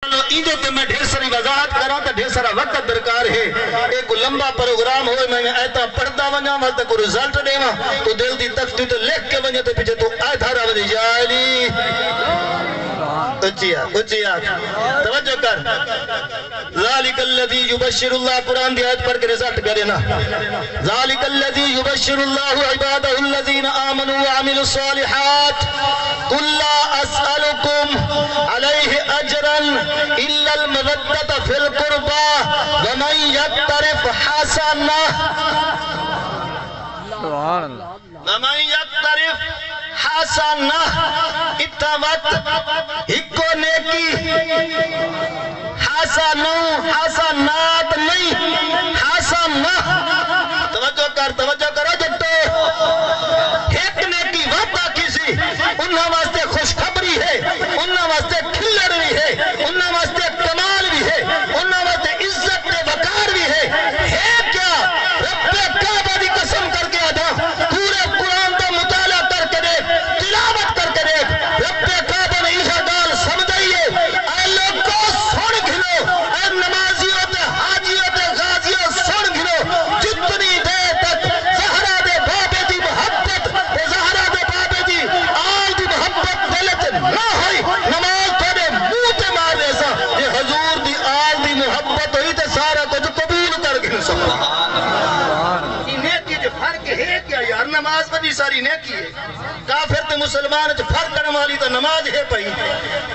ایندے تے میں ڈھیر ساری وضاحت کرا تا ڈھیر سارا وقت درکار ہے. ایک لمبا پروگرام ہوئے میں ایتا پڑھتا ونجا وقت کو رزلٹ دے وا تو دل دی تختی تو لکھ کے ونجا تے پیچھے تو آدھارا ونجا جالی اچھیا توجہ کر. ذالک الذی یبشر اللہ قرآن دی آیت پڑھ کے رزلٹ کرے نا. ذالک الذی یبشر اللہ عبادہ الذین آمنوا وعملوا الصالحات قل لا اسألکم علیہ اجرا الا المودۃ فی القربى ومن یقترف حسنہ ومن یقترف حسنہ اتوت ہکو نیکی حسنات نہیں حسنہ. توجہ کرو جٹو ایک نیکی وعدہ کسی انہاں واسطے خوشخبری ہے, انہاں واسطے کھلڑ بھی ہے, انہاں واسطے کمال بھی ہے, انہاں واسطے عزت و وقار بھی ہے کیا؟ رب کعبہ دی قسم کر کے آدھا پورے قرآن کا مطالعہ کر کے دیکھ, تلاوت کر کے دیکھ. رب کعبہ نے یہ گال سمجھائیے اے لوگوں سن گھنو, اے نمازیوں تے حاجیوں تے غازیوں سن گھنو, جتنی دیر تک زہرا دے بابے دی محبت زہرا دے بابے دی آل دی محبت دلت نہ ہوئی نماز تھوڑے منہ تے مار دے سا. یہ حضور دی آل دی محبت ہوئی تے سارا کچھ قبول کر گئے. سبحان اللہ. نیکی دے فرق ہے کیا یار؟ نماز بڑی ساری نیکی ہے. کافر تے مسلمان چ فرق کرنے والی تو نماز ہے پئی,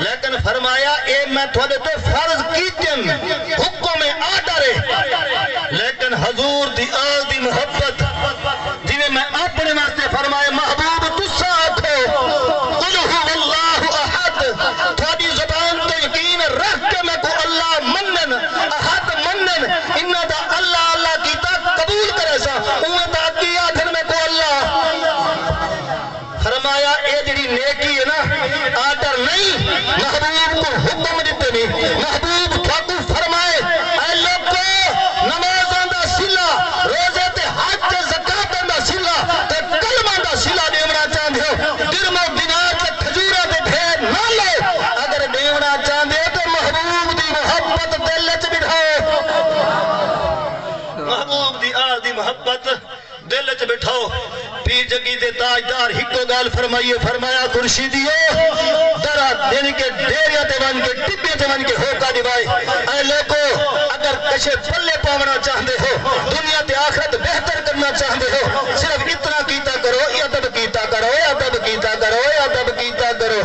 لیکن فرمایا اے میں تھوڑے تے فرض کیتن حکم آرڈر ہے, لیکن حضور دی آل دی محبت جنہیں میں اپنے واسطے فرمایا محبوب تسا آکھو قل هو اللہ احد, تھوڑی زبان تو یقین رکھ کے میں کو اللہ منن احد منن انہا دا اللہ اللہ کیتا قبول کرے سا انہا دا کیا پھر میں کو اللہ. فرمایا اے جڑی نیکی ہے نا آرڈر نہیں, محبوب کو حکم دیتے نہیں. محبوب تھاکو فرمائے اے لوگو نمازاں دا صلہ روزے تے حج تے زکاة دا صلہ تے کلمہ دا صلہ دیونا چاہتے ہو, درم و دینار تے کھجورہ دے ڈھیر نہ لو. اگر دیونا چاہتے ہو تو محبوب دی محبت دل وچ بٹھاؤ, محبوب دی آل دی محبت دل وچ بٹھاؤ. پیر جگی دے تاجدار ہکو گال فرمائیے, فرمایا خورشیدیو درہ یعنی کہ ڈیریا تے ون کے ٹبے تے ون کے ہوکا دیوائے. اے لوگو اگر کشے پلے پاونا چاہتے ہو, دنیا تے آخرت بہتر کرنا چاہتے ہو, صرف اتنا کیتا کرو, ادب کیتا کرو, ادب کیتا کرو, ادب کیتا کرو.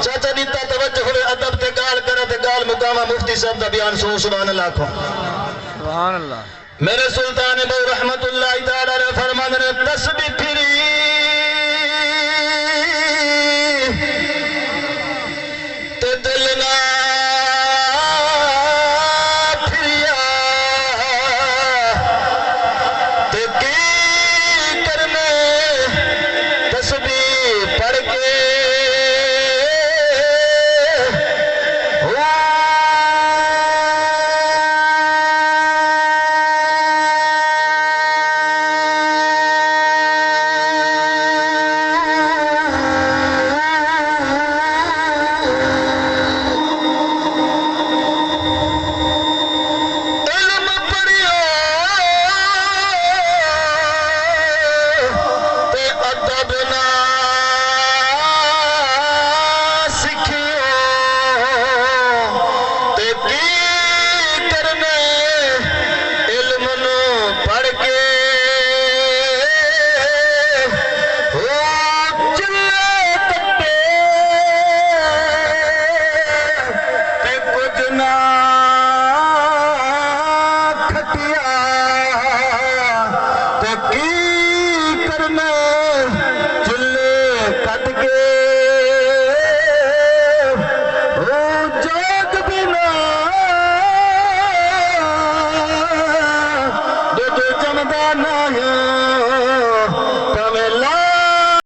چاچا دیتا توجہ ہوئے ادب تے گال کرو تے گال مقامہ مفتی صاحب دا بیان سو سبحان اللہ کو. سبحان اللہ. میرے سلطان بو رحمت اللہ تعالی فرمان نے تسبیح پھری